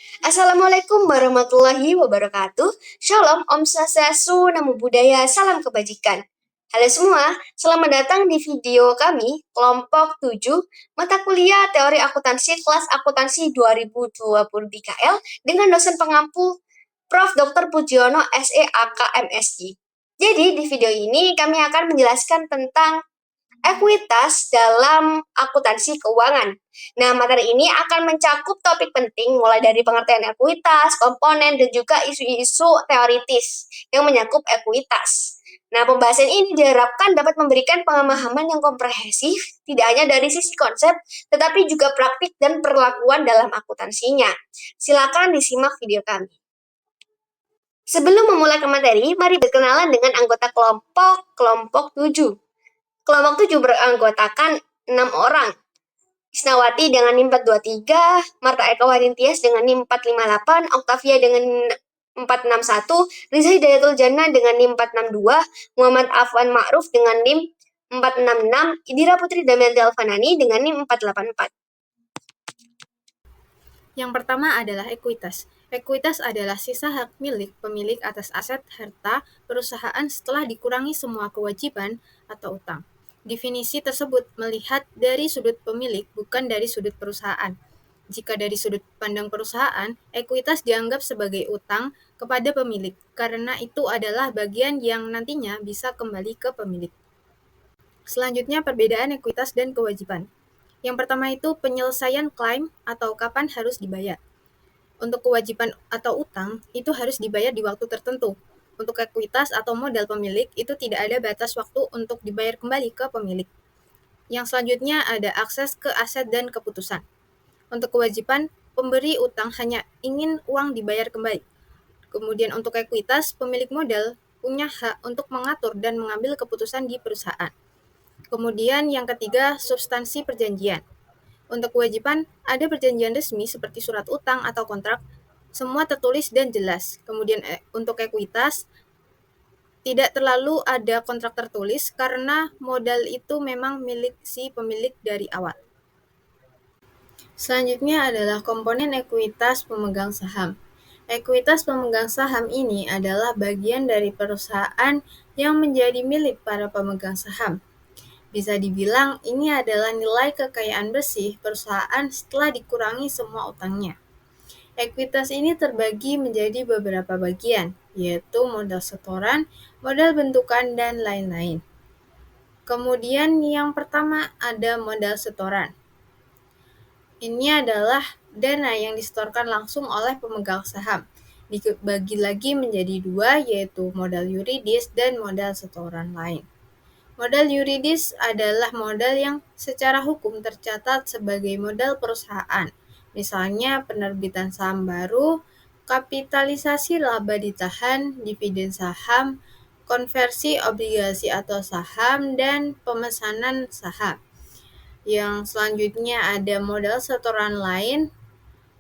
Assalamualaikum warahmatullahi wabarakatuh. Shalom, Om Swastiastu, Namo Buddhaya, Salam Kebajikan. Halo semua, selamat datang di video kami, kelompok 7, mata kuliah Teori Akuntansi kelas Akuntansi 2023L dengan dosen pengampu Prof. Dr. Pujiono SEAK MSI. Jadi di video ini kami akan menjelaskan tentang ekuitas dalam akuntansi keuangan. Nah, materi ini akan mencakup topik penting mulai dari pengertian ekuitas, komponen, dan juga isu-isu teoritis yang menyakup ekuitas. Nah, pembahasan ini diharapkan dapat memberikan pemahaman yang komprehensif, tidak hanya dari sisi konsep, tetapi juga praktik dan perlakuan dalam akuntansinya. Silakan disimak video kami. Sebelum memulai ke materi, mari berkenalan dengan anggota kelompok 7. Kelompok 7 beranggotakan 6 orang. Isnawati dengan NIM 423, Marta Eka Warintias dengan NIM 458, Octavia dengan 461, Riza Hidayatul Jannah dengan NIM 462, Muhammad Afwan Ma'ruf dengan NIM 466, Idira Putri Damayanti Alfanani dengan NIM 484. Yang pertama adalah ekuitas. Ekuitas adalah sisa hak milik pemilik atas aset harta perusahaan setelah dikurangi semua kewajiban atau utang. Definisi tersebut melihat dari sudut pemilik, bukan dari sudut perusahaan. Jika dari sudut pandang perusahaan, ekuitas dianggap sebagai utang kepada pemilik, karena itu adalah bagian yang nantinya bisa kembali ke pemilik. Selanjutnya, perbedaan ekuitas dan kewajiban. Yang pertama itu penyelesaian klaim atau kapan harus dibayar. Untuk kewajiban atau utang, itu harus dibayar di waktu tertentu. Untuk ekuitas atau modal pemilik, itu tidak ada batas waktu untuk dibayar kembali ke pemilik. Yang selanjutnya ada akses ke aset dan keputusan. Untuk kewajiban, pemberi utang hanya ingin uang dibayar kembali. Kemudian untuk ekuitas, pemilik modal punya hak untuk mengatur dan mengambil keputusan di perusahaan. Kemudian yang ketiga, substansi perjanjian. Untuk kewajiban, ada perjanjian resmi seperti surat utang atau kontrak, semua tertulis dan jelas. Kemudian untuk ekuitas, tidak terlalu ada kontrak tertulis karena modal itu memang milik si pemilik dari awal. Selanjutnya adalah komponen ekuitas pemegang saham. Ekuitas pemegang saham ini adalah bagian dari perusahaan yang menjadi milik para pemegang saham. Bisa dibilang ini adalah nilai kekayaan bersih perusahaan setelah dikurangi semua utangnya. Ekuitas ini terbagi menjadi beberapa bagian, yaitu modal setoran, modal bentukan, dan lain-lain. Kemudian yang pertama ada modal setoran. Ini adalah dana yang disetorkan langsung oleh pemegang saham. Dibagi lagi menjadi dua, yaitu modal yuridis dan modal setoran lain. Modal yuridis adalah modal yang secara hukum tercatat sebagai modal perusahaan, misalnya penerbitan saham baru, kapitalisasi laba ditahan, dividen saham, konversi obligasi atau saham, dan pemesanan saham. Yang selanjutnya ada modal setoran lain.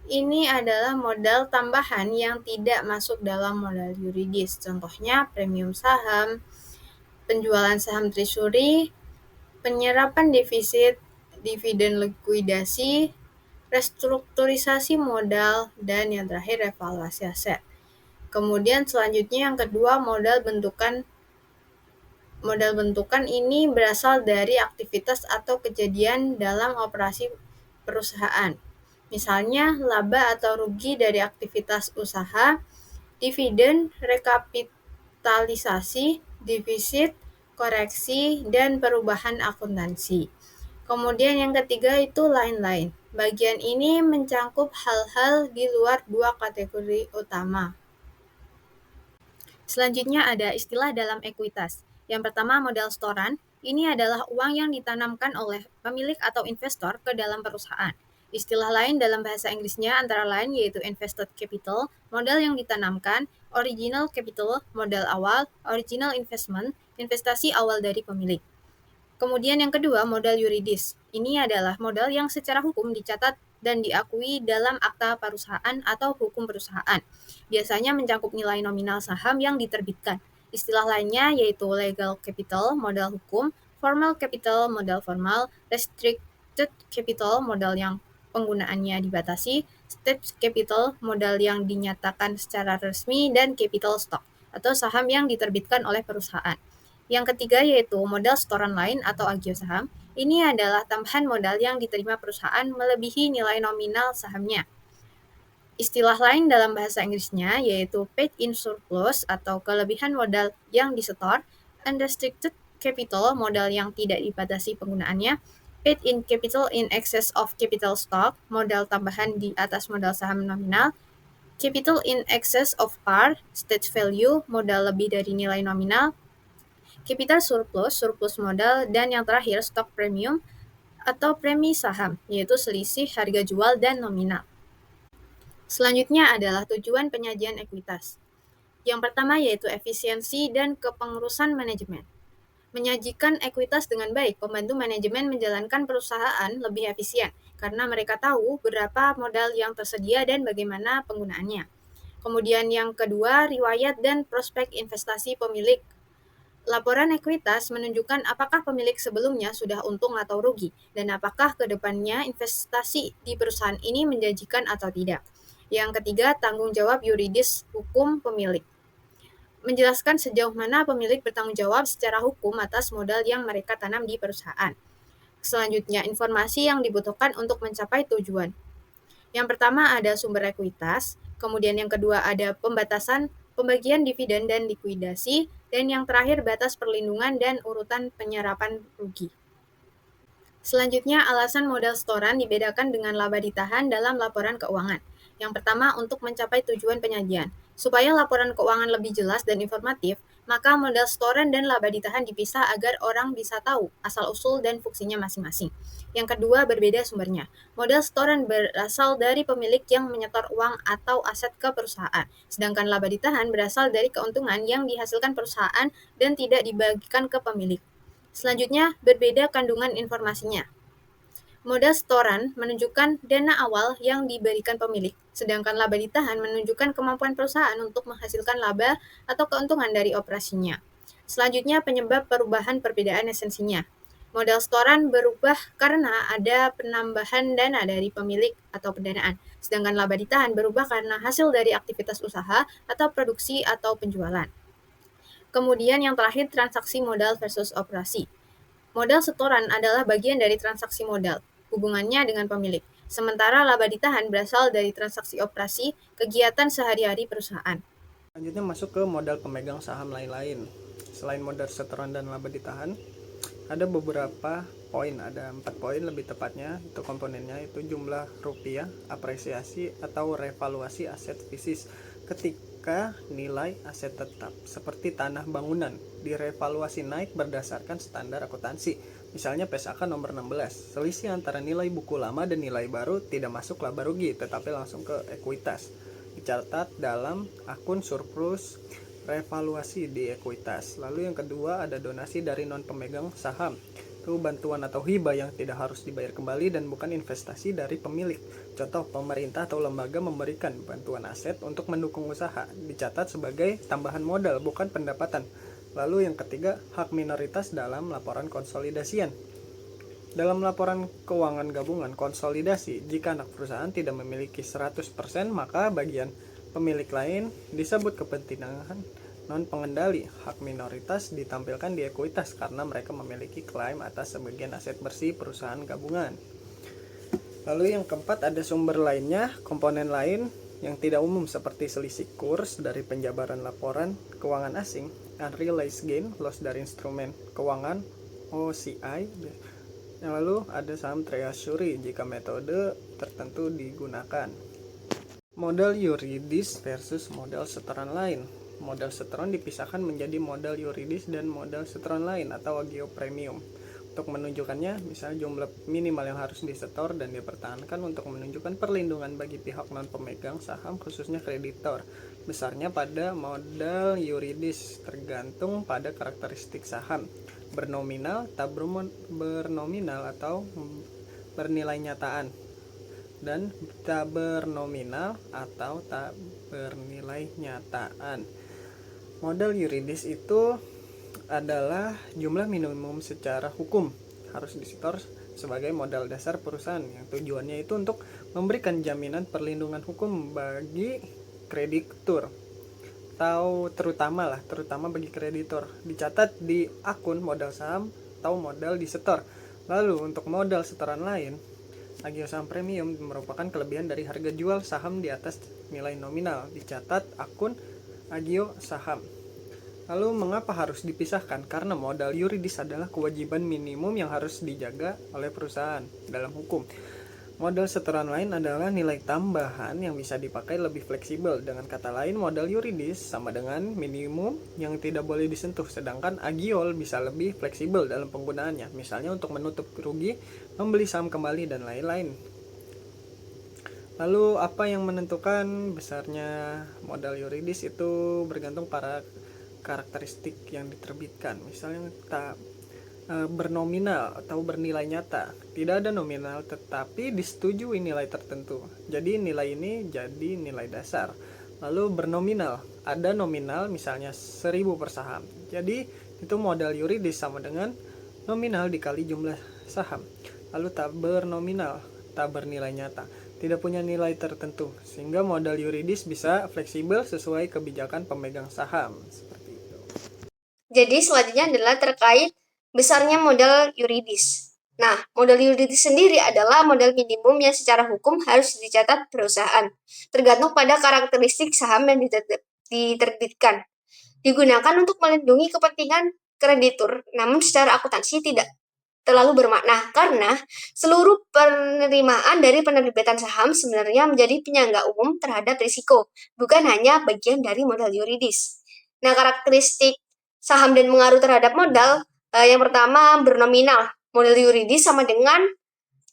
Ini adalah modal tambahan yang tidak masuk dalam modal yuridis. Contohnya premium saham, penjualan saham treasury, penyerapan defisit, dividen likuidasi, restrukturisasi modal, dan yang terakhir revaluasi aset. Kemudian selanjutnya yang kedua modal bentukan. Modal bentukan ini berasal dari aktivitas atau kejadian dalam operasi perusahaan. Misalnya laba atau rugi dari aktivitas usaha, dividen, rekapitalisasi, defisit, koreksi, dan perubahan akuntansi. Kemudian yang ketiga itu lain-lain. Bagian ini mencakup hal-hal di luar dua kategori utama. Selanjutnya ada istilah dalam ekuitas. Yang pertama modal setoran. Ini adalah uang yang ditanamkan oleh pemilik atau investor ke dalam perusahaan. Istilah lain dalam bahasa Inggrisnya antara lain yaitu invested capital, modal yang ditanamkan, original capital, modal awal, original investment, investasi awal dari pemilik. Kemudian yang kedua, modal yuridis. Ini adalah modal yang secara hukum dicatat dan diakui dalam akta perusahaan atau hukum perusahaan. Biasanya mencakup nilai nominal saham yang diterbitkan. Istilah lainnya yaitu legal capital, modal hukum, formal capital, modal formal, restricted capital, modal yang penggunaannya dibatasi, state capital, modal yang dinyatakan secara resmi, dan capital stock, atau saham yang diterbitkan oleh perusahaan. Yang ketiga yaitu modal setoran lain atau agio saham. Ini adalah tambahan modal yang diterima perusahaan melebihi nilai nominal sahamnya. Istilah lain dalam bahasa Inggrisnya yaitu paid in surplus atau kelebihan modal yang disetor, unrestricted capital, modal yang tidak dibatasi penggunaannya, paid in capital in excess of capital stock, modal tambahan di atas modal saham nominal, capital in excess of par, state value, modal lebih dari nilai nominal, capital surplus, surplus modal, dan yang terakhir stock premium atau premi saham, yaitu selisih harga jual dan nominal. Selanjutnya adalah tujuan penyajian ekuitas. Yang pertama yaitu efisiensi dan kepengurusan manajemen. Menyajikan ekuitas dengan baik membantu manajemen menjalankan perusahaan lebih efisien karena mereka tahu berapa modal yang tersedia dan bagaimana penggunaannya. Kemudian yang kedua, riwayat dan prospek investasi pemilik. Laporan ekuitas menunjukkan apakah pemilik sebelumnya sudah untung atau rugi, dan apakah ke depannya investasi di perusahaan ini menjanjikan atau tidak. Yang ketiga, tanggung jawab yuridis hukum pemilik. Menjelaskan sejauh mana pemilik bertanggung jawab secara hukum atas modal yang mereka tanam di perusahaan. Selanjutnya, informasi yang dibutuhkan untuk mencapai tujuan. Yang pertama ada sumber ekuitas, kemudian yang kedua ada pembatasan, pembagian dividen dan likuidasi, dan yang terakhir batas perlindungan dan urutan penyerapan rugi. Selanjutnya, alasan modal setoran dibedakan dengan laba ditahan dalam laporan keuangan. Yang pertama, untuk mencapai tujuan penyajian. Supaya laporan keuangan lebih jelas dan informatif, maka modal setoran dan laba ditahan dipisah agar orang bisa tahu asal-usul dan fungsinya masing-masing. Yang kedua, berbeda sumbernya. Modal setoran berasal dari pemilik yang menyetor uang atau aset ke perusahaan, sedangkan laba ditahan berasal dari keuntungan yang dihasilkan perusahaan dan tidak dibagikan ke pemilik. Selanjutnya, berbeda kandungan informasinya. Modal setoran menunjukkan dana awal yang diberikan pemilik, sedangkan laba ditahan menunjukkan kemampuan perusahaan untuk menghasilkan laba atau keuntungan dari operasinya. Selanjutnya, penyebab perubahan perbedaan esensinya. Modal setoran berubah karena ada penambahan dana dari pemilik atau pendanaan, sedangkan laba ditahan berubah karena hasil dari aktivitas usaha atau produksi atau penjualan. Kemudian yang terakhir, transaksi modal versus operasi. Modal setoran adalah bagian dari transaksi modal, hubungannya dengan pemilik. Sementara laba ditahan berasal dari transaksi operasi, kegiatan sehari-hari perusahaan. Selanjutnya masuk ke modal pemegang saham lain-lain. Selain modal setoran dan laba ditahan, ada beberapa poin, ada 4 poin lebih tepatnya. Itu komponennya itu jumlah rupiah, apresiasi atau revaluasi aset fisik ketika nilai aset tetap seperti tanah bangunan direvaluasi naik berdasarkan standar akuntansi. Misalnya PSAK nomor 16, selisih antara nilai buku lama dan nilai baru tidak masuk laba rugi tetapi langsung ke ekuitas. Dicatat dalam akun surplus revaluasi di ekuitas. Lalu yang kedua ada donasi dari non pemegang saham. Itu bantuan atau hibah yang tidak harus dibayar kembali dan bukan investasi dari pemilik. Contoh, pemerintah atau lembaga memberikan bantuan aset untuk mendukung usaha. Dicatat sebagai tambahan modal, bukan pendapatan. Lalu yang ketiga, hak minoritas dalam laporan konsolidasian. Dalam laporan keuangan gabungan konsolidasi, jika anak perusahaan tidak memiliki 100%, maka bagian pemilik lain disebut kepentingan non-pengendali. Hak minoritas ditampilkan di ekuitas karena mereka memiliki klaim atas sebagian aset bersih perusahaan gabungan. Lalu yang keempat ada sumber lainnya, komponen lain yang tidak umum seperti selisih kurs dari penjabaran laporan keuangan asing, unrealized gain, loss dari instrumen keuangan, OCI. Lalu ada saham treasury jika metode tertentu digunakan. Modal yuridis versus modal setoran lain. Modal setoran dipisahkan menjadi modal yuridis dan modal setoran lain atau agio premium. Untuk menunjukkannya, misalnya jumlah minimal yang harus disetor dan dipertahankan untuk menunjukkan perlindungan bagi pihak non pemegang saham khususnya kreditor. Besarnya pada modal yuridis tergantung pada karakteristik saham. Bernominal, tak bernominal atau bernilai nyataan, dan tak bernominal atau tak bernilai nyataan. Modal yuridis itu adalah jumlah minimum secara hukum harus disetor sebagai modal dasar perusahaan yang tujuannya itu untuk memberikan jaminan perlindungan hukum bagi kreditur atau terutama bagi kreditor. Dicatat di akun modal saham atau modal disetor. Lalu untuk modal setoran lain, agio saham premium merupakan kelebihan dari harga jual saham di atas nilai nominal. Dicatat akun agio saham. Lalu mengapa harus dipisahkan? Karena modal yuridis adalah kewajiban minimum yang harus dijaga oleh perusahaan dalam hukum. Modal setoran lain adalah nilai tambahan yang bisa dipakai lebih fleksibel. Dengan kata lain, modal yuridis sama dengan minimum yang tidak boleh disentuh, sedangkan agiol bisa lebih fleksibel dalam penggunaannya, misalnya untuk menutup rugi, membeli saham kembali, dan lain-lain. Lalu apa yang menentukan besarnya modal yuridis itu bergantung pada karakteristik yang diterbitkan. Misalnya bernominal atau bernilai nyata. Tidak ada nominal tetapi disetujui nilai tertentu. Jadi nilai ini jadi nilai dasar. Lalu bernominal, ada nominal misalnya 1000 per saham. Jadi itu modal yuridis sama dengan nominal dikali jumlah saham. Lalu tak bernominal, tak bernilai nyata, tidak punya nilai tertentu, sehingga modal yuridis bisa fleksibel sesuai kebijakan pemegang saham. Seperti itu. Jadi selanjutnya adalah terkait besarnya modal yuridis. Nah, modal yuridis sendiri adalah modal minimum yang secara hukum harus dicatat perusahaan, tergantung pada karakteristik saham yang diterbitkan. Digunakan untuk melindungi kepentingan kreditur, namun secara akuntansi tidak terlalu bermakna karena seluruh penerimaan dari penerbitan saham sebenarnya menjadi penyangga umum terhadap risiko, bukan hanya bagian dari modal yuridis. Nah, karakteristik saham dan pengaruh terhadap modal, yang pertama bernominal. Modal yuridis sama dengan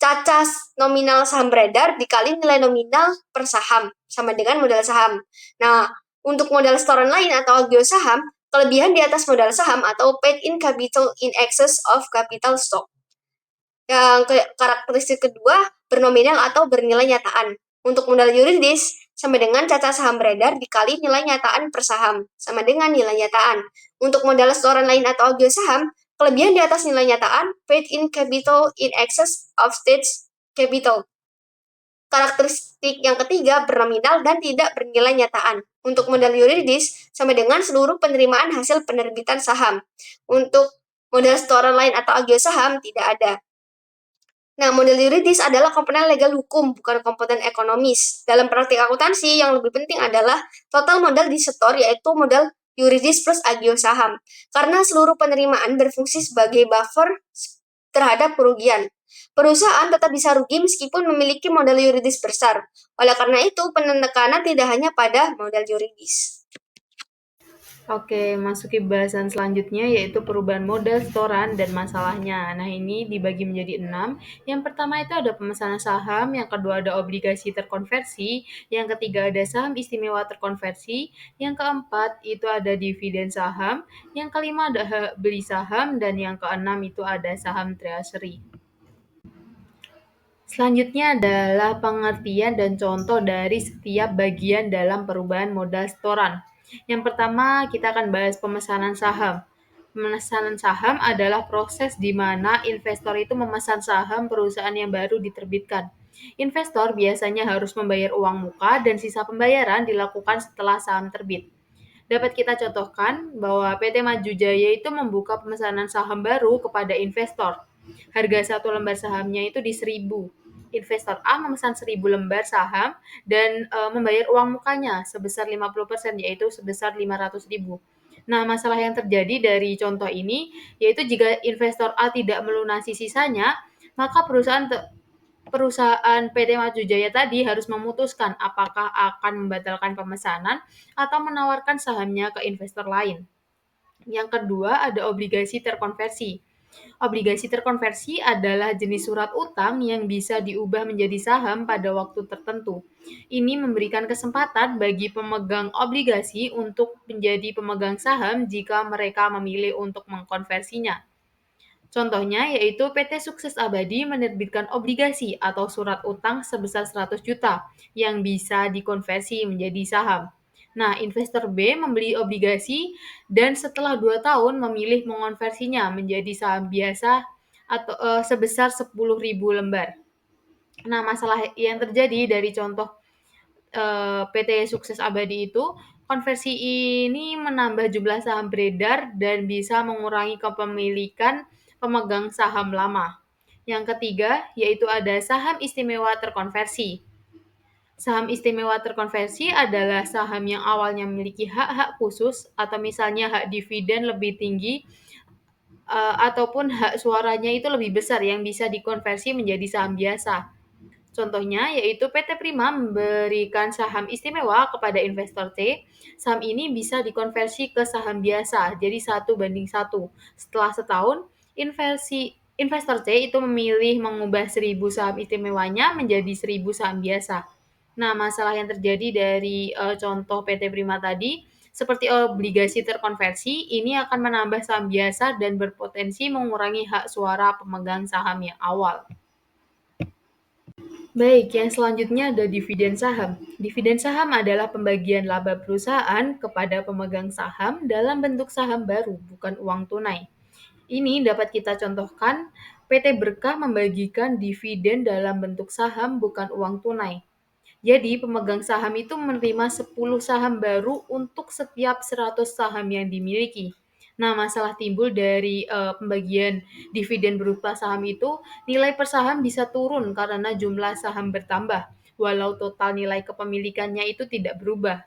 cacas nominal saham beredar dikali nilai nominal per saham, sama dengan modal saham. Nah, untuk modal setoran lain atau agio saham, kelebihan di atas modal saham atau paid in capital in excess of capital stock. Yang karakteristik kedua, bernominal atau bernilai nyataan. Untuk modal yuridis, sama dengan cacat saham beredar dikali nilai nyataan per saham, sama dengan nilai nyataan. Untuk modal setoran lain atau agio saham, kelebihan di atas nilai nyataan, paid in capital in excess of stage capital. Karakteristik yang ketiga, bernominal dan tidak bernilai nyataan. Untuk modal yuridis, sama dengan seluruh penerimaan hasil penerbitan saham. Untuk modal setoran lain atau agio saham, tidak ada. Nah, modal yuridis adalah komponen legal hukum, bukan komponen ekonomis. Dalam praktik akuntansi, yang lebih penting adalah total modal disetor, yaitu modal yuridis plus agio saham. Karena seluruh penerimaan berfungsi sebagai buffer terhadap kerugian. Perusahaan tetap bisa rugi meskipun memiliki modal yuridis besar. Oleh karena itu, penekanan tidak hanya pada modal yuridis. Oke, masuki bahasan selanjutnya yaitu perubahan modal setoran dan masalahnya. Nah, ini dibagi menjadi 6. Yang pertama itu ada pemesanan saham, yang kedua ada obligasi terkonversi, yang ketiga ada saham istimewa terkonversi, yang keempat itu ada dividen saham, yang kelima ada beli saham, dan yang keenam itu ada saham treasury. Selanjutnya adalah pengertian dan contoh dari setiap bagian dalam perubahan modal setoran. Yang pertama, kita akan bahas pemesanan saham. Pemesanan saham adalah proses di mana investor itu memesan saham perusahaan yang baru diterbitkan. Investor biasanya harus membayar uang muka dan sisa pembayaran dilakukan setelah saham terbit. Dapat kita contohkan bahwa PT Maju Jaya itu membuka pemesanan saham baru kepada investor. Harga satu lembar sahamnya itu di 1.000. Investor A memesan 1.000 lembar saham dan membayar uang mukanya sebesar 50%, yaitu sebesar 500.000. Nah, masalah yang terjadi dari contoh ini yaitu jika investor A tidak melunasi sisanya, maka perusahaan PT Maju Jaya tadi harus memutuskan apakah akan membatalkan pemesanan atau menawarkan sahamnya ke investor lain. Yang kedua ada obligasi terkonversi. Obligasi terkonversi adalah jenis surat utang yang bisa diubah menjadi saham pada waktu tertentu. Ini memberikan kesempatan bagi pemegang obligasi untuk menjadi pemegang saham jika mereka memilih untuk mengkonversinya. Contohnya yaitu PT Sukses Abadi menerbitkan obligasi atau surat utang sebesar 100 juta yang bisa dikonversi menjadi saham. Nah, investor B membeli obligasi dan setelah 2 tahun memilih mengonversinya menjadi saham biasa atau sebesar 10.000 lembar. Nah, masalah yang terjadi dari contoh PT Sukses Abadi itu, konversi ini menambah jumlah saham beredar dan bisa mengurangi kepemilikan pemegang saham lama. Yang ketiga, yaitu ada saham istimewa terkonversi. Saham istimewa terkonversi adalah saham yang awalnya memiliki hak-hak khusus atau misalnya hak dividen lebih tinggi ataupun hak suaranya itu lebih besar yang bisa dikonversi menjadi saham biasa. Contohnya yaitu PT Prima memberikan saham istimewa kepada investor T. Saham ini bisa dikonversi ke saham biasa, jadi 1:1. Setelah setahun, investor T itu memilih mengubah 1.000 saham istimewanya menjadi 1.000 saham biasa. Nah, masalah yang terjadi dari contoh PT Prima tadi, seperti obligasi terkonversi, ini akan menambah saham biasa dan berpotensi mengurangi hak suara pemegang saham yang awal. Baik, yang selanjutnya ada dividen saham. Dividen saham adalah pembagian laba perusahaan kepada pemegang saham dalam bentuk saham baru, bukan uang tunai. Ini dapat kita contohkan, PT Berkah membagikan dividen dalam bentuk saham bukan uang tunai. Jadi, pemegang saham itu menerima 10 saham baru untuk setiap 100 saham yang dimiliki. Nah, masalah timbul dari pembagian dividen berupa saham itu, nilai per saham bisa turun karena jumlah saham bertambah, walau total nilai kepemilikannya itu tidak berubah.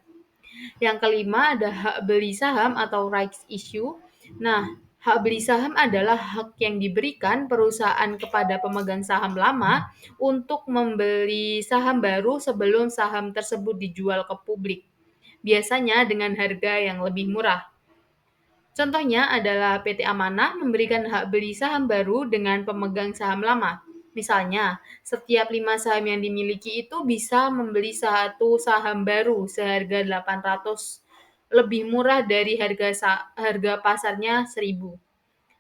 Yang kelima ada hak beli saham atau rights issue. Nah, hak beli saham adalah hak yang diberikan perusahaan kepada pemegang saham lama untuk membeli saham baru sebelum saham tersebut dijual ke publik, biasanya dengan harga yang lebih murah. Contohnya adalah PT Amanah memberikan hak beli saham baru dengan pemegang saham lama. Misalnya, setiap 5 saham yang dimiliki itu bisa membeli satu saham baru seharga 800, lebih murah dari harga pasarnya 1.000.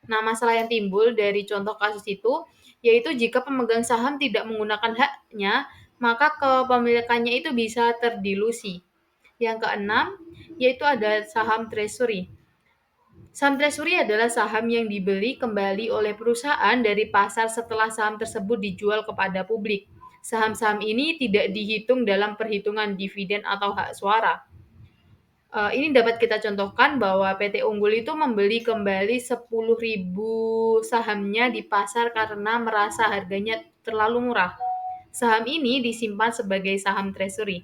Nah, masalah yang timbul dari contoh kasus itu, yaitu jika pemegang saham tidak menggunakan haknya, maka kepemilikannya itu bisa terdilusi. Yang keenam, yaitu ada saham treasury. Saham treasury adalah saham yang dibeli kembali oleh perusahaan dari pasar setelah saham tersebut dijual kepada publik. Saham-saham ini tidak dihitung dalam perhitungan dividen atau hak suara. Ini dapat kita contohkan bahwa PT Unggul itu membeli kembali 10.000 sahamnya di pasar karena merasa harganya terlalu murah. Saham ini disimpan sebagai saham treasury.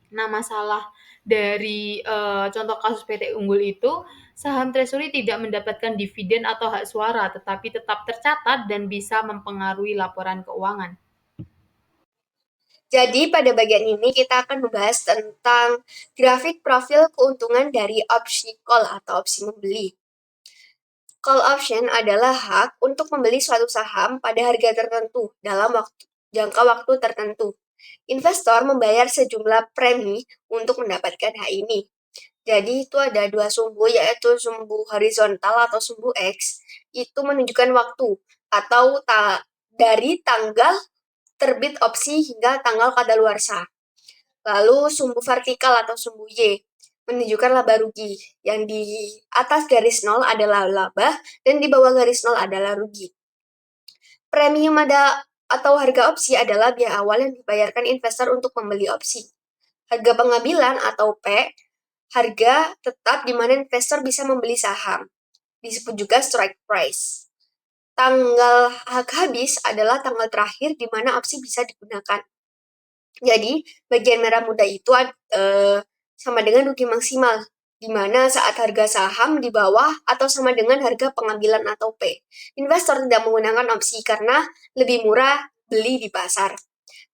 Nah, masalah dari contoh kasus PT Unggul itu, saham treasury tidak mendapatkan dividen atau hak suara, tetapi tetap tercatat dan bisa mempengaruhi laporan keuangan. Jadi pada bagian ini kita akan membahas tentang grafik profil keuntungan dari opsi call atau opsi membeli. Call option adalah hak untuk membeli suatu saham pada harga tertentu dalam jangka waktu tertentu. Investor membayar sejumlah premi untuk mendapatkan hak ini. Jadi itu ada dua sumbu, yaitu sumbu horizontal atau sumbu X, itu menunjukkan waktu atau dari tanggal terbit opsi hingga tanggal kadaluarsa. Lalu sumbu vertikal atau sumbu Y menunjukkan laba rugi. Yang di atas garis 0 adalah laba dan di bawah garis 0 adalah rugi. Premium atau harga opsi adalah biaya awal yang dibayarkan investor untuk membeli opsi. Harga pengambilan atau P, harga tetap di mana investor bisa membeli saham. Disebut juga strike price. Tanggal hak habis adalah tanggal terakhir di mana opsi bisa digunakan. Jadi, bagian merah muda itu sama dengan rugi maksimal, di mana saat harga saham di bawah atau sama dengan harga pengambilan atau P. Investor tidak menggunakan opsi karena lebih murah beli di pasar.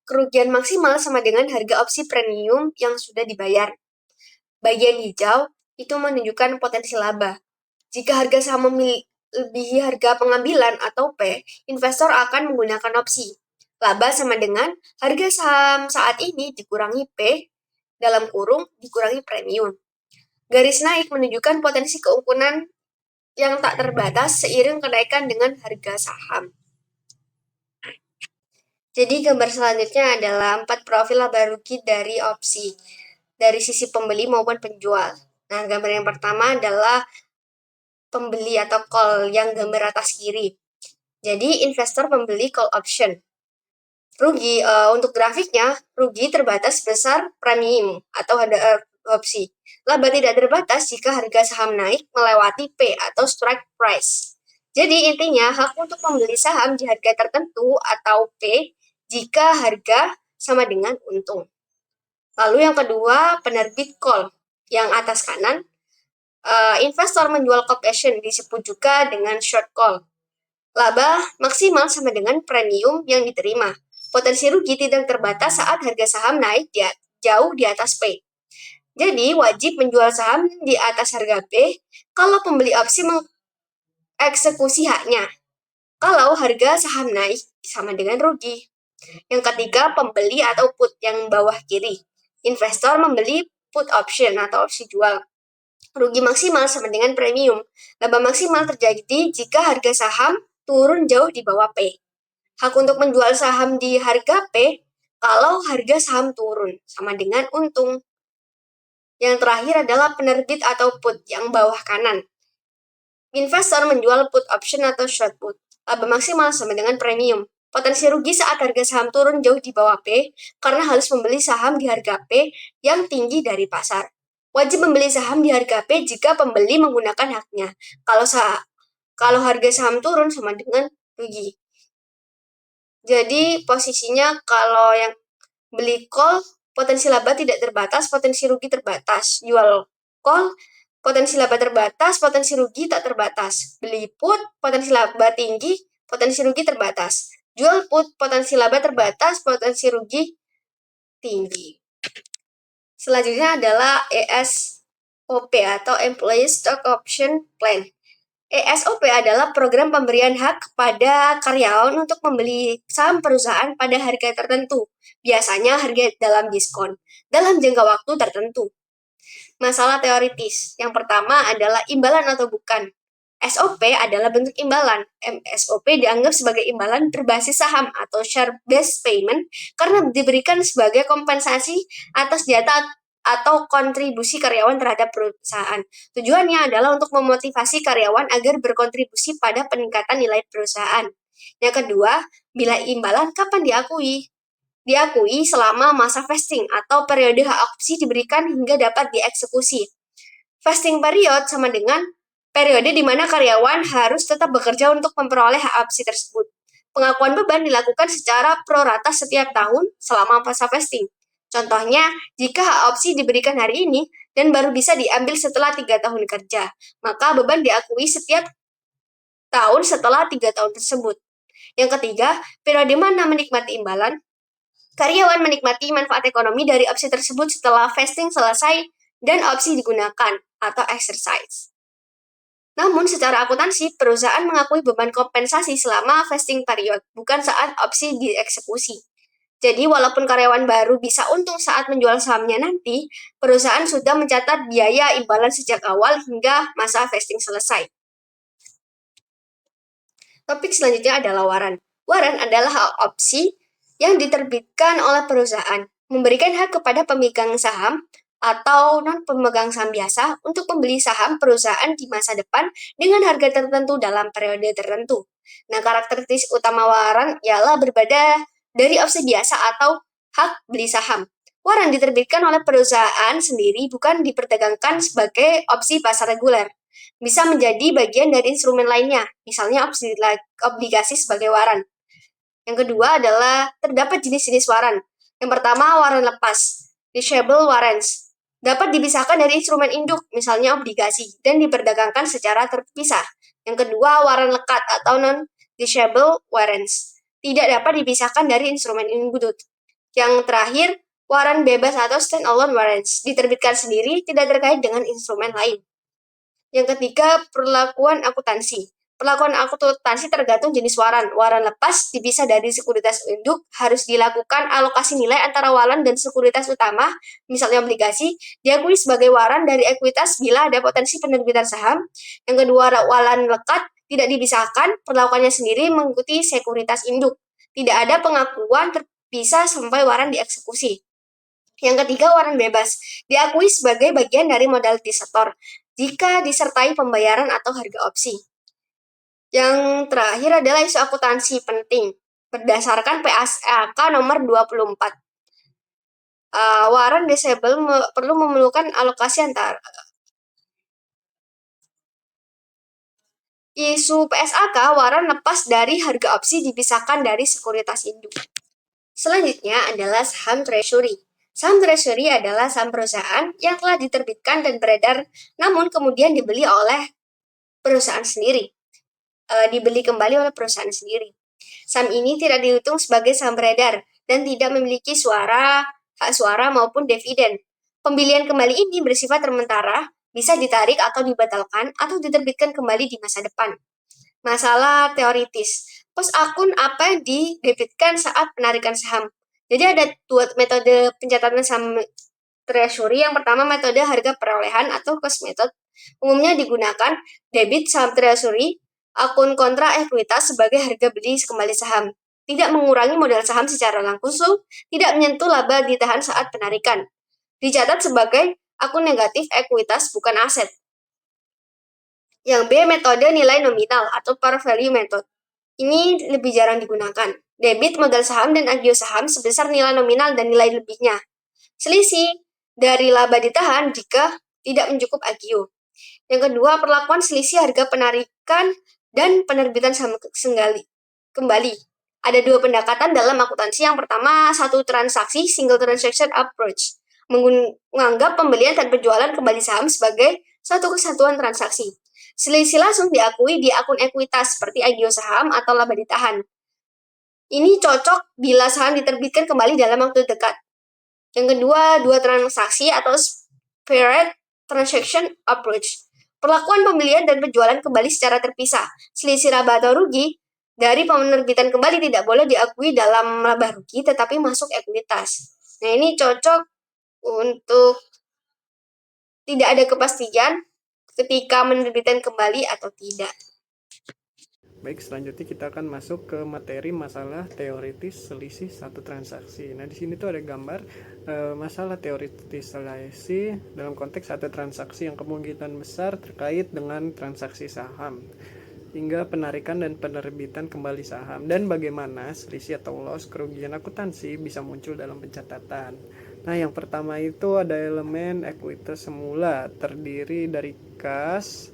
Kerugian maksimal sama dengan harga opsi premium yang sudah dibayar. Bagian hijau itu menunjukkan potensi laba. Jika harga saham melebihi harga pengambilan atau P, investor akan menggunakan opsi. Laba sama dengan harga saham saat ini dikurangi P, dalam kurung dikurangi premium. Garis naik menunjukkan potensi keuntungan yang tak terbatas seiring kenaikan dengan harga saham. Jadi gambar selanjutnya adalah 4 profil laba rugi dari opsi dari sisi pembeli maupun penjual. Nah, gambar yang pertama adalah pembeli atau call yang gambar atas kiri. Jadi investor membeli call option. Rugi, untuk grafiknya, rugi terbatas besar premium atau ada opsi. Laba tidak terbatas jika harga saham naik melewati P atau strike price. Jadi intinya hak untuk membeli saham di harga tertentu atau P jika harga sama dengan untung. Lalu yang kedua, penerbit call. Yang atas kanan, investor menjual call option disebut juga dengan short call. Laba maksimal sama dengan premium yang diterima. Potensi rugi tidak terbatas saat harga saham naik jauh di atas P. Jadi wajib menjual saham di atas harga P kalau pembeli opsi mengeksekusi haknya. Kalau harga saham naik sama dengan rugi. Yang ketiga, pembeli atau put yang bawah kiri. Investor membeli put option atau opsi jual. Rugi maksimal sama dengan premium. Laba maksimal terjadi jika harga saham turun jauh di bawah P. Hak untuk menjual saham di harga P kalau harga saham turun sama dengan untung. Yang terakhir adalah penerbit atau put yang bawah kanan. Investor menjual put option atau short put. Laba maksimal sama dengan premium. Potensi rugi saat harga saham turun jauh di bawah P karena harus membeli saham di harga P yang tinggi dari pasar. Wajib membeli saham di harga P jika pembeli menggunakan haknya. Kalau harga saham turun sama dengan rugi. Jadi posisinya kalau yang beli call potensi laba tidak terbatas, potensi rugi terbatas. Jual call potensi laba terbatas, potensi rugi tak terbatas. Beli put potensi laba tinggi, potensi rugi terbatas. Jual put potensi laba terbatas, potensi rugi tinggi. Selanjutnya adalah ESOP atau Employee Stock Option Plan. ESOP adalah program pemberian hak kepada karyawan untuk membeli saham perusahaan pada harga tertentu, biasanya harga dalam diskon, dalam jangka waktu tertentu. Masalah teoritis. Yang pertama adalah imbalan atau bukan. SOP adalah bentuk imbalan. SOP dianggap sebagai imbalan berbasis saham atau share-based payment karena diberikan sebagai kompensasi atas jatah atau kontribusi karyawan terhadap perusahaan. Tujuannya adalah untuk memotivasi karyawan agar berkontribusi pada peningkatan nilai perusahaan. Yang kedua, bila imbalan kapan diakui? Diakui selama masa vesting atau periode hak opsi diberikan hingga dapat dieksekusi. Vesting period sama dengan periode di mana karyawan harus tetap bekerja untuk memperoleh hak opsi tersebut. Pengakuan beban dilakukan secara prorata setiap tahun selama masa vesting. Contohnya, jika hak opsi diberikan hari ini dan baru bisa diambil setelah 3 tahun kerja, maka beban diakui setiap tahun setelah 3 tahun tersebut. Yang ketiga, periode mana menikmati imbalan? Karyawan menikmati manfaat ekonomi dari opsi tersebut setelah vesting selesai dan opsi digunakan atau exercise. Namun secara akuntansi, perusahaan mengakui beban kompensasi selama vesting period, bukan saat opsi dieksekusi. Jadi walaupun karyawan baru bisa untung saat menjual sahamnya nanti, perusahaan sudah mencatat biaya imbalan sejak awal hingga masa vesting selesai. Topik selanjutnya adalah waran. Waran adalah hak opsi yang diterbitkan oleh perusahaan, memberikan hak kepada pemegang saham atau non-pemegang saham biasa untuk membeli saham perusahaan di masa depan dengan harga tertentu dalam periode tertentu. Nah, karakteristik utama waran ialah berbeda dari opsi biasa atau hak beli saham. Waran diterbitkan oleh perusahaan sendiri, bukan diperdagangkan sebagai opsi pasar reguler. Bisa menjadi bagian dari instrumen lainnya, misalnya obligasi sebagai waran. Yang kedua adalah terdapat jenis-jenis waran. Yang pertama, waran lepas, detachable warrants. Dapat dipisahkan dari instrumen induk, misalnya obligasi, dan diperdagangkan secara terpisah. Yang kedua, waran lekat atau non-detachable warrants. Tidak dapat dipisahkan dari instrumen induk. Yang terakhir, waran bebas atau stand-alone warrants. Diterbitkan sendiri, tidak terkait dengan instrumen lain. Yang ketiga, perlakuan akuntansi. Perlakuan akuntansi tergantung jenis waran. Waran lepas dipisah dari sekuritas induk, harus dilakukan alokasi nilai antara waran dan sekuritas utama, misalnya obligasi, diakui sebagai waran dari ekuitas bila ada potensi penerbitan saham. Yang kedua, waran lekat tidak dipisahkan, perlakuannya sendiri mengikuti sekuritas induk. Tidak ada pengakuan terpisah sampai waran dieksekusi. Yang ketiga, waran bebas, diakui sebagai bagian dari modal disetor jika disertai pembayaran atau harga opsi. Yang terakhir adalah isu akuntansi penting. Berdasarkan PSAK nomor 24, waran disable perlu memerlukan alokasi antara isu PSAK, waran lepas dari harga opsi dipisahkan dari sekuritas induk. Selanjutnya adalah saham treasury. Saham treasury adalah saham perusahaan yang telah diterbitkan dan beredar, namun kemudian dibeli oleh perusahaan sendiri. Dibeli kembali oleh perusahaan sendiri. Saham ini tidak dihitung sebagai saham beredar dan tidak memiliki hak suara maupun dividen. Pembelian kembali ini bersifat sementara, bisa ditarik atau dibatalkan atau diterbitkan kembali di masa depan. Masalah teoritis. Pos akun apa yang didebitkan saat penarikan saham? Jadi ada dua metode pencatatan saham treasury. Yang pertama metode harga perolehan atau cost method. Umumnya digunakan debit saham treasury, akun kontra ekuitas sebagai harga beli kembali saham. Tidak mengurangi modal saham secara langsung, tidak menyentuh laba ditahan saat penarikan. Dicatat sebagai akun negatif ekuitas bukan aset. Yang B, metode nilai nominal atau par value method. Ini lebih jarang digunakan. Debit modal saham dan agio saham sebesar nilai nominal dan nilai lebihnya. Selisih dari laba ditahan jika tidak mencukup agio. Yang kedua, perlakuan selisih harga penarikan dan penerbitan saham kembali. Ada dua pendekatan dalam akuntansi. Yang pertama, satu transaksi, single transaction approach, menganggap pembelian dan penjualan kembali saham sebagai satu kesatuan transaksi. Selisih langsung diakui di akun ekuitas seperti agio saham atau laba ditahan. Ini cocok bila saham diterbitkan kembali dalam waktu dekat. Yang kedua, dua transaksi atau paired transaction approach. Perlakuan pembelian dan penjualan kembali secara terpisah. Selisih laba atau rugi dari penerbitan kembali tidak boleh diakui dalam laba rugi tetapi masuk ekuitas. Nah, ini cocok untuk tidak ada kepastian ketika menerbitkan kembali atau tidak. Baik, selanjutnya kita akan masuk ke materi masalah teoritis selisih satu transaksi. Nah, di sini tuh ada gambar masalah teoritis selisih dalam konteks satu transaksi yang kemungkinan besar terkait dengan transaksi saham hingga penarikan dan penerbitan kembali saham, dan bagaimana selisih atau loss kerugian akuntansi bisa muncul dalam pencatatan. Nah, yang pertama itu ada elemen ekuitas semula terdiri dari kas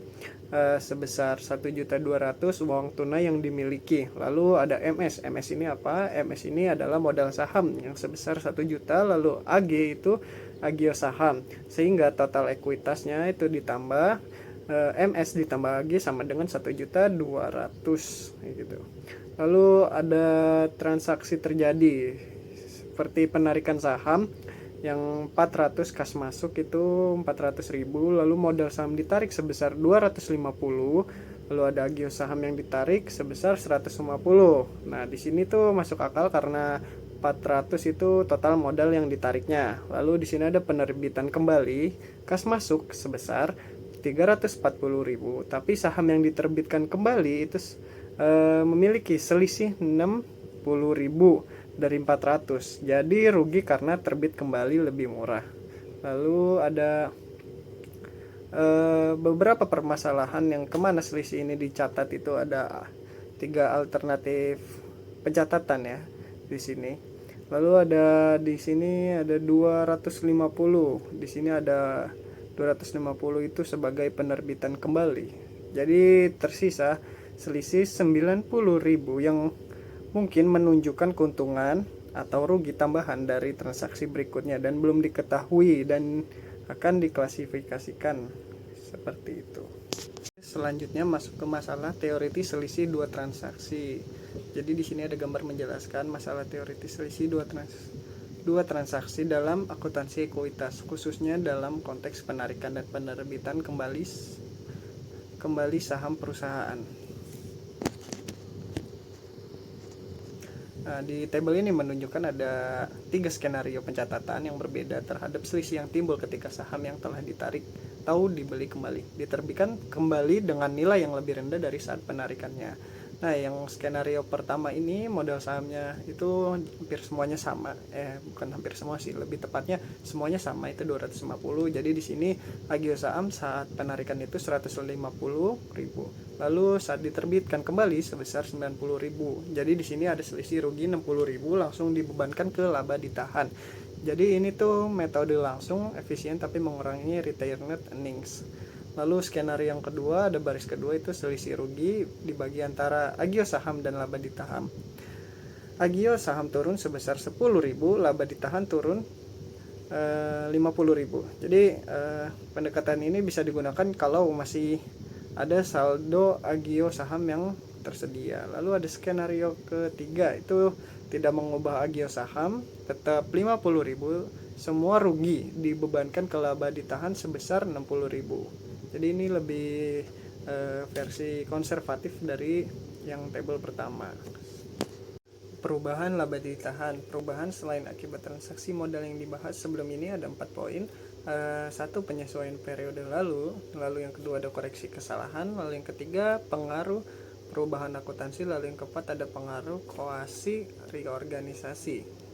sebesar 1.200.000 uang tunai yang dimiliki. Lalu ada MS. MS ini apa? MS ini adalah modal saham yang sebesar 1 juta. Lalu AG itu agio saham. Sehingga total ekuitasnya itu ditambah MS ditambah AG sama dengan 1.200.000 gitu. Lalu ada transaksi terjadi seperti penarikan saham yang 400 kas masuk itu 400.000, lalu modal saham ditarik sebesar 250, lalu ada agio saham yang ditarik sebesar 150. Nah, di sini tuh masuk akal karena 400 itu total modal yang ditariknya. Lalu di sini ada penerbitan kembali kas masuk sebesar 340.000, tapi saham yang diterbitkan kembali itu memiliki selisih 60.000 dari 400, jadi rugi karena terbit kembali lebih murah. Lalu ada beberapa permasalahan yang kemana selisih ini dicatat. Itu ada 3 alternatif pencatatan ya di sini. Lalu ada di sini ada 250, di sini ada 250 itu sebagai penerbitan kembali, jadi tersisa selisih 90.000 yang mungkin menunjukkan keuntungan atau rugi tambahan dari transaksi berikutnya dan belum diketahui dan akan diklasifikasikan seperti itu. Selanjutnya masuk ke masalah teoritis selisih dua transaksi. Jadi di sini ada gambar menjelaskan masalah teoritis selisih dua transaksi dalam akuntansi ekuitas, khususnya dalam konteks penarikan dan penerbitan kembali saham perusahaan. Nah, di tabel ini menunjukkan ada 3 skenario pencatatan yang berbeda terhadap selisih yang timbul ketika saham yang telah ditarik atau dibeli kembali diterbitkan kembali dengan nilai yang lebih rendah dari saat penarikannya. Nah, yang skenario pertama ini modal sahamnya itu hampir semuanya sama. Bukan hampir semua sih, lebih tepatnya semuanya sama, itu 250. Jadi di sini agio saham saat penarikan itu 150.000. Lalu saat diterbitkan kembali sebesar 90.000. Jadi di sini ada selisih rugi 60.000 langsung dibebankan ke laba ditahan. Jadi ini tuh metode langsung efisien tapi mengurangi retained earnings. Lalu skenario yang kedua, ada baris kedua itu selisih rugi dibagi antara agio saham dan laba ditahan. Agio saham turun sebesar 10.000, laba ditahan turun 50.000. Jadi pendekatan ini bisa digunakan kalau masih ada saldo agio saham yang tersedia. Lalu ada skenario ketiga, itu tidak mengubah agio saham, tetap 50.000, semua rugi dibebankan ke laba ditahan sebesar 60.000. Jadi ini lebih versi konservatif dari yang tabel pertama. Perubahan laba ditahan. Perubahan selain akibat transaksi modal yang dibahas sebelum ini ada 4 poin. Satu, penyesuaian periode lalu yang kedua ada koreksi kesalahan, lalu yang ketiga pengaruh perubahan akuntansi, lalu yang keempat ada pengaruh kuasi reorganisasi.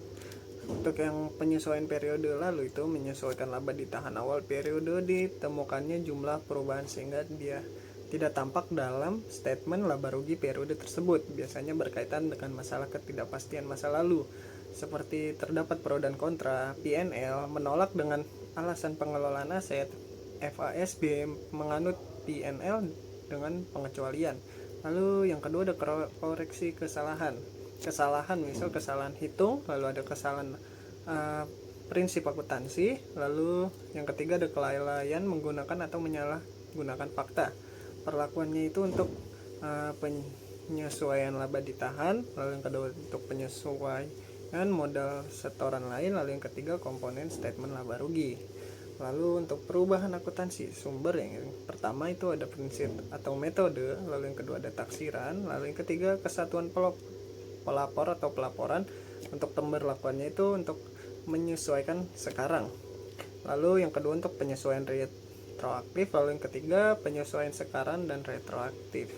Untuk yang penyesuaian periode lalu itu menyesuaikan laba ditahan awal periode ditemukannya jumlah perubahan sehingga dia tidak tampak dalam statement laba rugi periode tersebut. Biasanya berkaitan dengan masalah ketidakpastian masa lalu, seperti terdapat pro dan kontra, P&L menolak dengan alasan pengelolaan aset, FASB menganut P&L dengan pengecualian. Lalu yang kedua ada koreksi kesalahan, misal kesalahan hitung, lalu ada kesalahan prinsip akuntansi, lalu yang ketiga ada kelalaian menggunakan atau menyalahgunakan fakta. Perlakuannya itu untuk penyesuaian laba ditahan, lalu yang kedua untuk penyesuaian modal setoran lain, lalu yang ketiga komponen statement laba rugi. Lalu untuk perubahan akuntansi sumber, yang pertama itu ada prinsip atau metode, lalu yang kedua ada taksiran, lalu yang ketiga kesatuan pelapor atau pelaporan. Untuk pemberlakuannya itu untuk menyesuaikan sekarang. Lalu yang kedua untuk penyesuaian retroaktif, lalu yang ketiga penyesuaian sekarang dan retroaktif.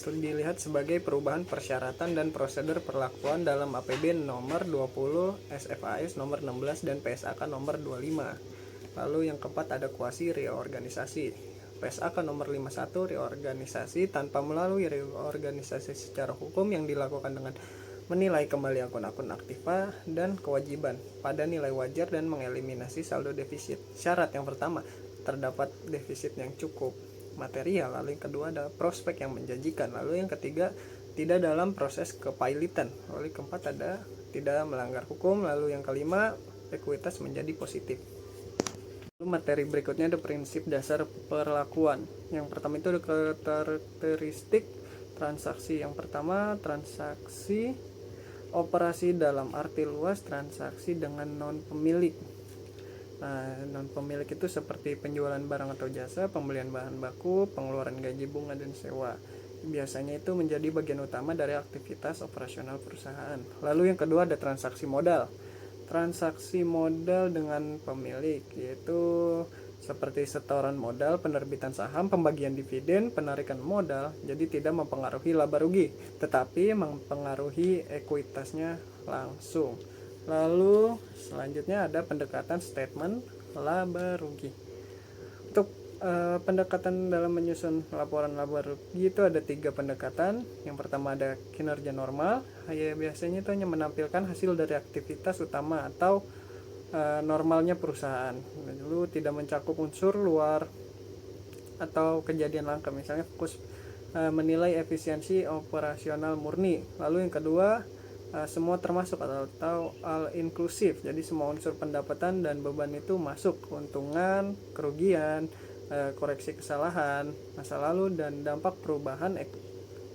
Dilihat sebagai perubahan persyaratan dan prosedur perlakuan dalam APB nomor 20, SFAS nomor 16 dan PSAK nomor 25. Lalu yang keempat ada kuasi reorganisasi. PSAK nomor 51 reorganisasi tanpa melalui reorganisasi secara hukum yang dilakukan dengan menilai kembali akun-akun aktiva dan kewajiban pada nilai wajar dan mengeliminasi saldo defisit. Syarat yang pertama, terdapat defisit yang cukup material, lalu yang kedua ada prospek yang menjanjikan, lalu yang ketiga tidak dalam proses kepailitan, lalu yang keempat ada tidak melanggar hukum, lalu yang kelima ekuitas menjadi positif. Lalu materi berikutnya ada prinsip dasar perlakuan. Yang pertama itu ada karakteristik transaksi. Yang pertama, transaksi operasi dalam arti luas, transaksi dengan non-pemilik. Nah, non-pemilik itu seperti penjualan barang atau jasa, pembelian bahan baku, pengeluaran gaji, bunga, dan sewa. Biasanya itu menjadi bagian utama dari aktivitas operasional perusahaan. Lalu yang kedua ada transaksi modal. Transaksi modal dengan pemilik, yaitu seperti setoran modal, penerbitan saham, pembagian dividen, penarikan modal. Jadi tidak mempengaruhi laba rugi, tetapi mempengaruhi ekuitasnya langsung. Lalu selanjutnya ada pendekatan statement laba rugi. Untuk pendekatan dalam menyusun laporan laba rugi itu ada 3 pendekatan. Yang pertama ada kinerja normal, biasanya itu hanya menampilkan hasil dari aktivitas utama atau normalnya perusahaan, lalu tidak mencakup unsur luar atau kejadian langka, misalnya fokus menilai efisiensi operasional murni. Lalu yang kedua semua termasuk atau all inklusif, jadi semua unsur pendapatan dan beban itu masuk, keuntungan, kerugian, koreksi kesalahan masa lalu dan dampak perubahan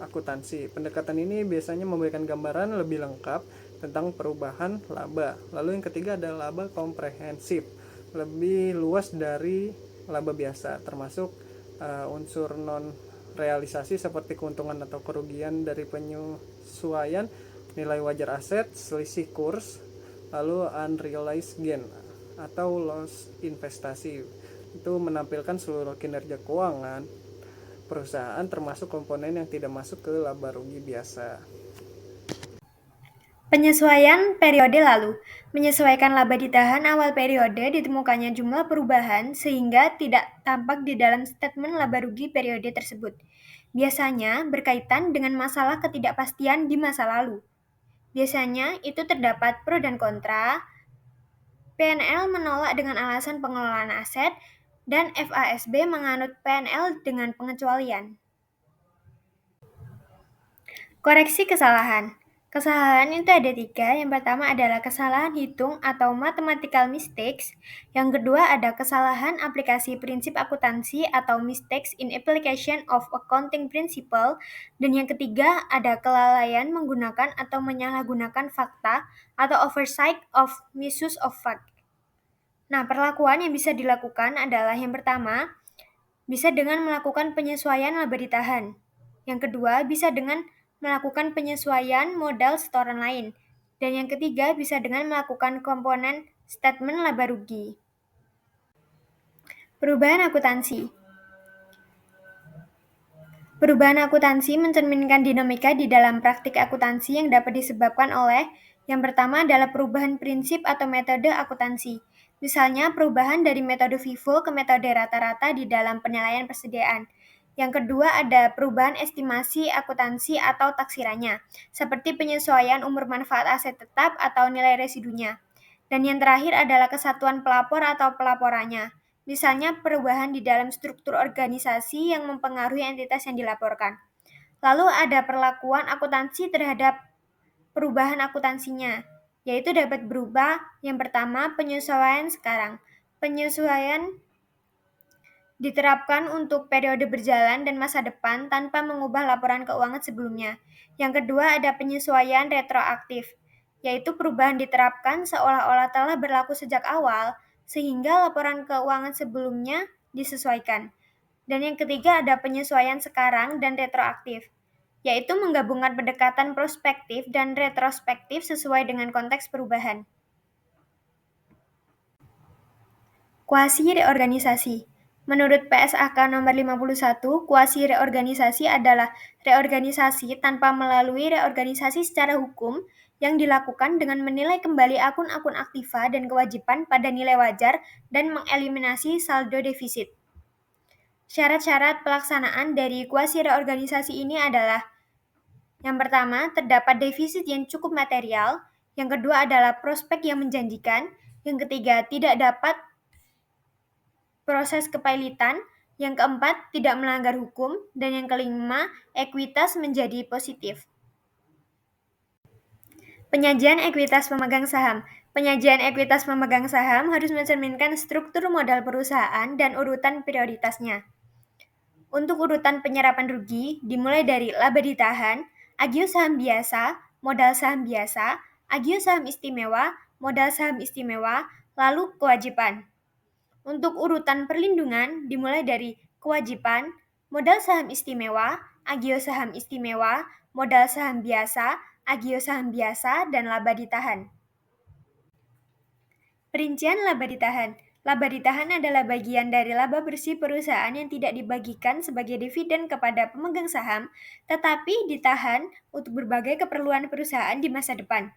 akuntansi. Pendekatan ini biasanya memberikan gambaran lebih lengkap tentang perubahan laba. Lalu yang ketiga ada laba komprehensif, lebih luas dari laba biasa, termasuk unsur non realisasi seperti keuntungan atau kerugian dari penyesuaian nilai wajar aset, selisih kurs, lalu unrealized gain atau loss investasi. Itu menampilkan seluruh kinerja keuangan perusahaan termasuk komponen yang tidak masuk ke laba rugi biasa. Penyesuaian periode lalu. Menyesuaikan laba ditahan awal periode ditemukannya jumlah perubahan sehingga tidak tampak di dalam statement laba rugi periode tersebut. Biasanya berkaitan dengan masalah ketidakpastian di masa lalu. Biasanya itu terdapat pro dan kontra. PNL menolak dengan alasan pengelolaan aset dan FASB menganut PNL dengan pengecualian. Koreksi kesalahan. Kesalahan itu ada 3. Yang pertama adalah kesalahan hitung atau mathematical mistakes. Yang kedua ada kesalahan aplikasi prinsip akuntansi atau mistakes in application of accounting principle. Dan yang ketiga ada kelalaian menggunakan atau menyalahgunakan fakta atau oversight of misuse of fact. Nah, perlakuan yang bisa dilakukan adalah yang pertama, bisa dengan melakukan penyesuaian laba ditahan. Yang kedua, bisa dengan melakukan penyesuaian modal setoran lain. Dan yang ketiga, bisa dengan melakukan komponen statement laba rugi. Perubahan akuntansi. Perubahan akuntansi mencerminkan dinamika di dalam praktik akuntansi yang dapat disebabkan oleh yang pertama adalah perubahan prinsip atau metode akuntansi. Misalnya, perubahan dari metode FIFO ke metode rata-rata di dalam penilaian persediaan. Yang kedua ada perubahan estimasi akuntansi atau taksirannya, seperti penyesuaian umur manfaat aset tetap atau nilai residunya. Dan yang terakhir adalah kesatuan pelapor atau pelaporannya. Misalnya perubahan di dalam struktur organisasi yang mempengaruhi entitas yang dilaporkan. Lalu ada perlakuan akuntansi terhadap perubahan akuntansinya, yaitu dapat berubah. Yang pertama, penyesuaian sekarang. Penyesuaian diterapkan untuk periode berjalan dan masa depan tanpa mengubah laporan keuangan sebelumnya. Yang kedua ada penyesuaian retroaktif, yaitu perubahan diterapkan seolah-olah telah berlaku sejak awal, sehingga laporan keuangan sebelumnya disesuaikan. Dan yang ketiga ada penyesuaian sekarang dan retroaktif, yaitu menggabungkan pendekatan prospektif dan retrospektif sesuai dengan konteks perubahan. Kuasi reorganisasi. Menurut PSAK nomor 51, kuasi reorganisasi adalah reorganisasi tanpa melalui reorganisasi secara hukum yang dilakukan dengan menilai kembali akun-akun aktiva dan kewajiban pada nilai wajar dan mengeliminasi saldo defisit. Syarat-syarat pelaksanaan dari kuasi reorganisasi ini adalah yang pertama, terdapat defisit yang cukup material. Yang kedua adalah prospek yang menjanjikan. Yang ketiga, tidak dapat proses kepailitan. Yang keempat, tidak melanggar hukum. Dan yang kelima, ekuitas menjadi positif. Penyajian ekuitas pemegang saham. Penyajian ekuitas pemegang saham harus mencerminkan struktur modal perusahaan dan urutan prioritasnya. Untuk urutan penyerapan rugi, dimulai dari laba ditahan, agio saham biasa, modal saham biasa, agio saham istimewa, modal saham istimewa, lalu kewajiban. Untuk urutan perlindungan dimulai dari kewajiban, modal saham istimewa, agio saham istimewa, modal saham biasa, agio saham biasa, dan laba ditahan. Perincian laba ditahan. Laba ditahan adalah bagian dari laba bersih perusahaan yang tidak dibagikan sebagai dividen kepada pemegang saham, tetapi ditahan untuk berbagai keperluan perusahaan di masa depan.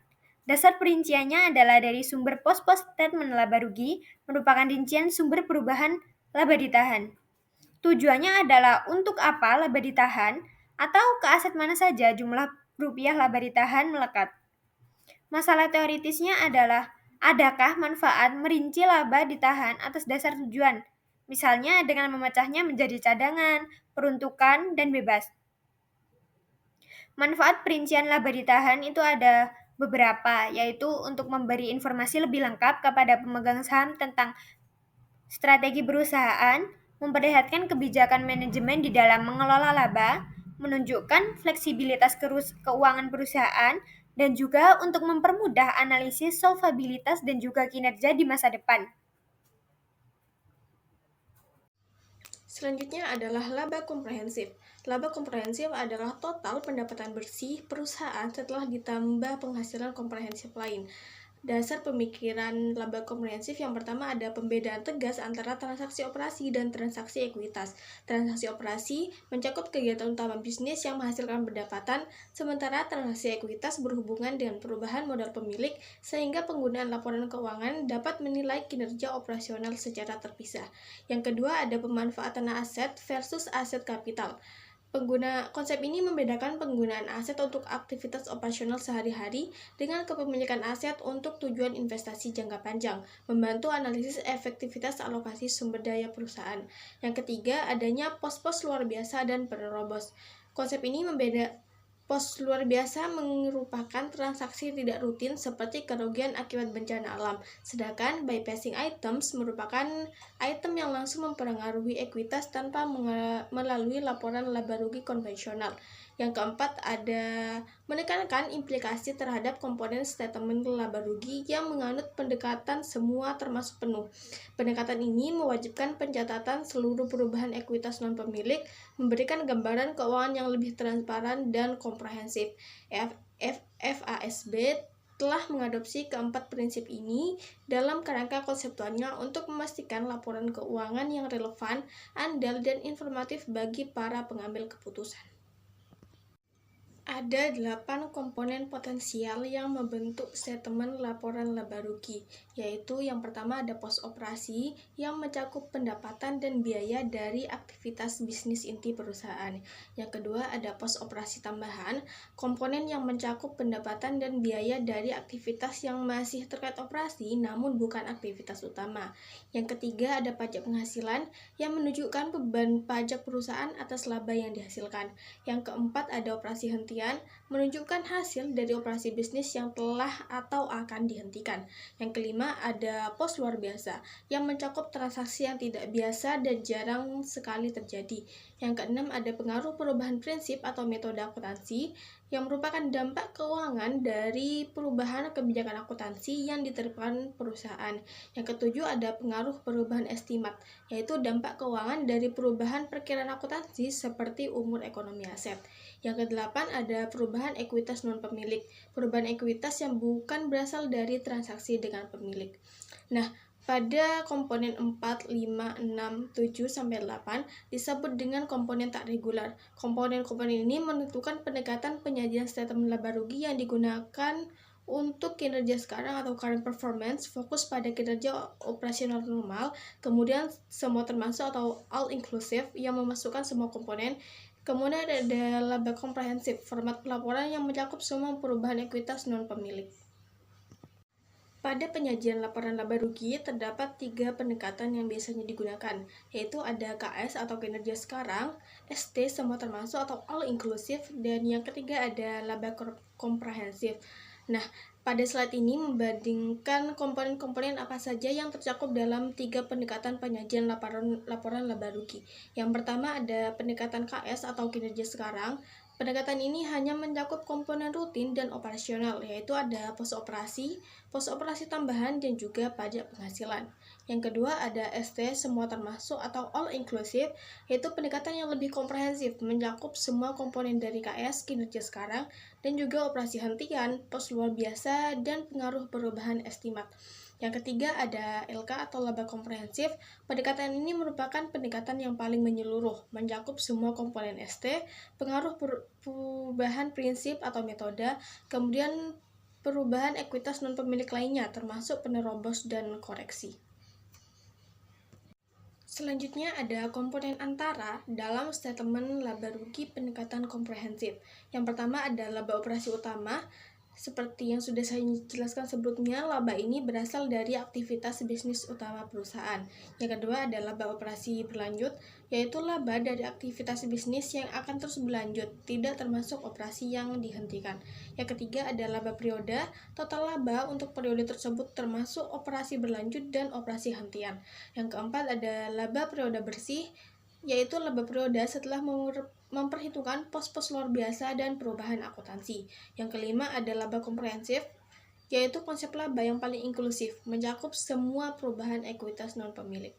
Dasar perinciannya adalah dari sumber pos-pos statement laba rugi, merupakan rincian sumber perubahan laba ditahan. Tujuannya adalah untuk apa laba ditahan, atau ke aset mana saja jumlah rupiah laba ditahan melekat. Masalah teoritisnya adalah, adakah manfaat merinci laba ditahan atas dasar tujuan, misalnya dengan memecahnya menjadi cadangan, peruntukan, dan bebas. Manfaat perincian laba ditahan itu ada beberapa, yaitu untuk memberi informasi lebih lengkap kepada pemegang saham tentang strategi perusahaan, memperlihatkan kebijakan manajemen di dalam mengelola laba, menunjukkan fleksibilitas keuangan perusahaan, dan juga untuk mempermudah analisis solvabilitas dan juga kinerja di masa depan. Selanjutnya adalah laba komprehensif. Laba komprehensif adalah total pendapatan bersih perusahaan setelah ditambah penghasilan komprehensif lain. Dasar pemikiran laba komprehensif yang pertama ada pembedaan tegas antara transaksi operasi dan transaksi ekuitas. Transaksi operasi mencakup kegiatan utama bisnis yang menghasilkan pendapatan, sementara transaksi ekuitas berhubungan dengan perubahan modal pemilik sehingga penggunaan laporan keuangan dapat menilai kinerja operasional secara terpisah. Yang kedua ada pemanfaatan aset versus aset kapital. Konsep ini membedakan penggunaan aset untuk aktivitas operasional sehari-hari dengan kepemilikan aset untuk tujuan investasi jangka panjang, membantu analisis efektivitas alokasi sumber daya perusahaan. Yang ketiga, adanya pos-pos luar biasa dan penerobos. Konsep ini Pos luar biasa merupakan transaksi tidak rutin seperti kerugian akibat bencana alam, sedangkan bypassing items merupakan item yang langsung mempengaruhi ekuitas tanpa melalui laporan laba rugi konvensional. Yang keempat ada menekankan implikasi terhadap komponen statement laba rugi yang menganut pendekatan semua termasuk penuh. Pendekatan ini mewajibkan pencatatan seluruh perubahan ekuitas non-pemilik, memberikan gambaran keuangan yang lebih transparan dan komprehensif. FASB telah mengadopsi keempat prinsip ini dalam kerangka konseptualnya untuk memastikan laporan keuangan yang relevan, andal, dan informatif bagi para pengambil keputusan. Ada 8 komponen potensial yang membentuk statement laporan laba rugi, yaitu yang pertama ada pos operasi yang mencakup pendapatan dan biaya dari aktivitas bisnis inti perusahaan. Yang kedua ada pos operasi tambahan, komponen yang mencakup pendapatan dan biaya dari aktivitas yang masih terkait operasi namun bukan aktivitas utama. Yang ketiga ada pajak penghasilan yang menunjukkan beban pajak perusahaan atas laba yang dihasilkan. Yang keempat ada operasi hentian, menunjukkan hasil dari operasi bisnis yang telah atau akan dihentikan. Yang kelima ada pos luar biasa yang mencakup transaksi yang tidak biasa dan jarang sekali terjadi. Yang keenam ada pengaruh perubahan prinsip atau metode akuntansi yang merupakan dampak keuangan dari perubahan kebijakan akuntansi yang diterapkan perusahaan. Yang ketujuh ada pengaruh perubahan estimat, yaitu dampak keuangan dari perubahan perkiraan akuntansi seperti umur ekonomi aset. Yang kedelapan ada perubahan ekuitas non-pemilik, perubahan ekuitas yang bukan berasal dari transaksi dengan pemilik. Nah, pada komponen 4, 5, 6, 7, sampai 8 disebut dengan komponen tak regular. Komponen-komponen ini menentukan pendekatan penyajian statement laba rugi yang digunakan untuk kinerja sekarang atau current performance, fokus pada kinerja operasional normal, kemudian semua termasuk atau all inclusive yang memasukkan semua komponen. Kemudian ada laba komprehensif, format pelaporan yang mencakup semua perubahan ekuitas non-pemilik. Pada penyajian laporan laba rugi, terdapat 3 pendekatan yang biasanya digunakan, yaitu ada KS atau kinerja sekarang, ST semua termasuk atau all inclusive, dan yang ketiga ada laba komprehensif. Nah, pada slide ini membandingkan komponen-komponen apa saja yang tercakup dalam 3 pendekatan penyajian laporan laba rugi. Yang pertama ada pendekatan KS atau kinerja sekarang. Pendekatan ini hanya mencakup komponen rutin dan operasional, yaitu ada pos operasi tambahan, dan juga pajak penghasilan. Yang kedua ada ST semua termasuk atau all inclusive, yaitu pendekatan yang lebih komprehensif, mencakup semua komponen dari KS, kinerja sekarang, dan juga operasi hentian, pos luar biasa, dan pengaruh perubahan estimat. Yang ketiga ada LK atau laba komprehensif. Pendekatan ini merupakan pendekatan yang paling menyeluruh, mencakup semua komponen ST, pengaruh perubahan prinsip atau metode, kemudian perubahan ekuitas non-pemilik lainnya, termasuk penerobos dan koreksi. Selanjutnya ada komponen antara dalam statement laba rugi pendekatan komprehensif. Yang pertama ada laba operasi utama. Seperti yang sudah saya jelaskan sebelumnya, laba ini berasal dari aktivitas bisnis utama perusahaan. Yang kedua ada laba operasi berlanjut, yaitu laba dari aktivitas bisnis yang akan terus berlanjut, tidak termasuk operasi yang dihentikan. Yang ketiga ada laba periode, total laba untuk periode tersebut termasuk operasi berlanjut dan operasi hentian. Yang keempat ada laba periode bersih, yaitu laba periode setelah memperhitungkan pos-pos luar biasa dan perubahan akuntansi. Yang kelima ada laba komprehensif, yaitu konsep laba yang paling inklusif, mencakup semua perubahan ekuitas non-pemilik.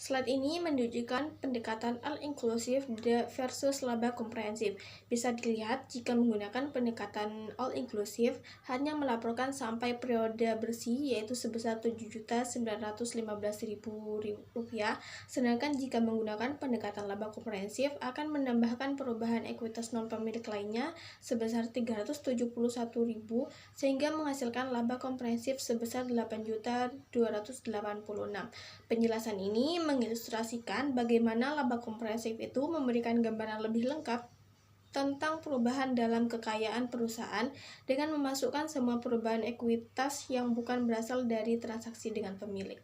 Slide ini menunjukkan pendekatan all-inclusive versus laba komprehensif. Bisa dilihat jika menggunakan pendekatan all-inclusive hanya melaporkan sampai periode bersih yaitu sebesar Rp7.915.000, sedangkan jika menggunakan pendekatan laba komprehensif akan menambahkan perubahan ekuitas non-pemilik lainnya sebesar Rp371.000 sehingga menghasilkan laba komprehensif sebesar Rp8.286. Penjelasan ini mengilustrasikan bagaimana laba komprehensif itu memberikan gambaran lebih lengkap tentang perubahan dalam kekayaan perusahaan dengan memasukkan semua perubahan ekuitas yang bukan berasal dari transaksi dengan pemilik.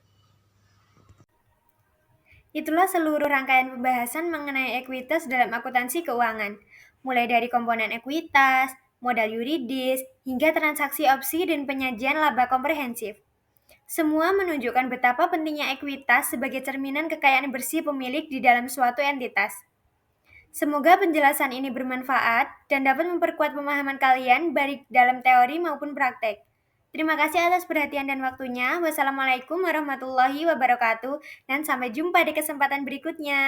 Itulah seluruh rangkaian pembahasan mengenai ekuitas dalam akuntansi keuangan, mulai dari komponen ekuitas, modal yuridis, hingga transaksi opsi dan penyajian laba komprehensif. Semua menunjukkan betapa pentingnya ekuitas sebagai cerminan kekayaan bersih pemilik di dalam suatu entitas. Semoga penjelasan ini bermanfaat dan dapat memperkuat pemahaman kalian baik dalam teori maupun praktek. Terima kasih atas perhatian dan waktunya. Wassalamualaikum warahmatullahi wabarakatuh dan sampai jumpa di kesempatan berikutnya.